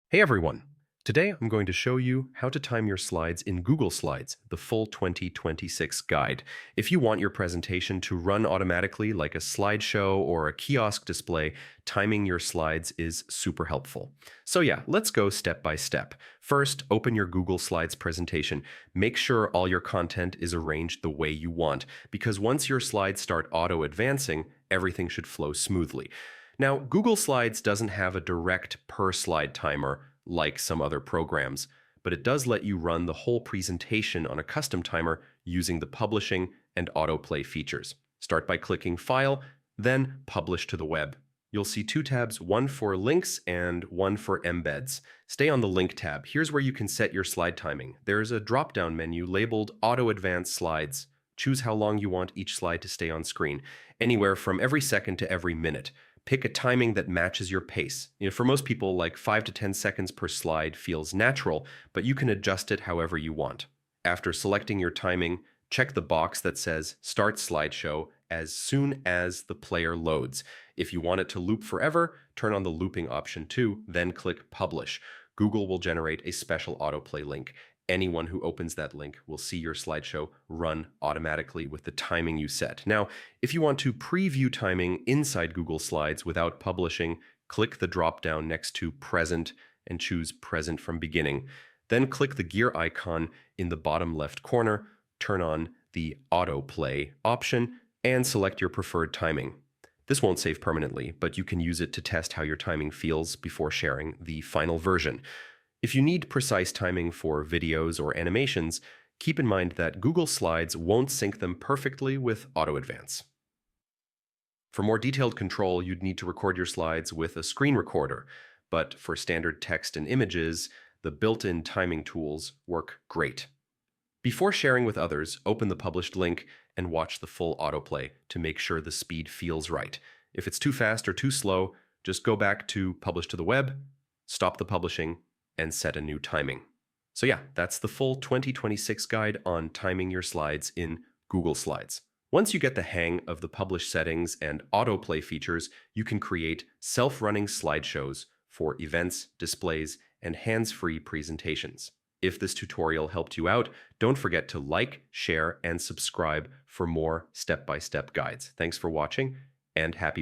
Hey everyone! Today I'm going to show you how to time your slides in Google Slides, the full 2026 guide. If you want your presentation to run automatically like a slideshow or a kiosk display, timing your slides is super helpful. So yeah, let's go step by step. First, open your Google Slides presentation. Make sure all your content is arranged the way you want, because once your slides start auto-advancing, everything should flow smoothly. Now, Google Slides doesn't have a direct per slide timer like some other programs, but it does let you run the whole presentation on a custom timer using the publishing and autoplay features. Start by clicking File, then Publish to the web. You'll see two tabs, one for links and one for embeds. Stay on the Link tab. Here's where you can set your slide timing. There's a drop-down menu labeled Auto Advance Slides. Choose how long you want each slide to stay on screen, anywhere from every second to every minute. Pick a timing that matches your pace. For most people, like 5 to 10 seconds per slide feels natural, but you can adjust it however you want. After selecting your timing, check the box that says Start Slideshow as soon as the player loads. If you want it to loop forever, turn on the looping option too, then click Publish. Google will generate a special autoplay link. Anyone who opens that link will see your slideshow run automatically with the timing you set. Now, if you want to preview timing inside Google Slides without publishing, click the drop-down next to Present and choose Present from Beginning. Then click the gear icon in the bottom left corner, turn on the Autoplay option, and select your preferred timing. This won't save permanently, but you can use it to test how your timing feels before sharing the final version. If you need precise timing for videos or animations, keep in mind that Google Slides won't sync them perfectly with Auto Advance. For more detailed control, you'd need to record your slides with a screen recorder, but for standard text and images, the built-in timing tools work great. Before sharing with others, open the published link and watch the full autoplay to make sure the speed feels right. If it's too fast or too slow, just go back to Publish to the web, stop the publishing, and set a new timing. So yeah, that's the full 2026 guide on timing your slides in Google Slides. Once you get the hang of the publish settings and autoplay features, you can create self-running slideshows for events, displays, and hands-free presentations. If this tutorial helped you out, don't forget to like, share, and subscribe for more step-by-step guides. Thanks for watching, and happy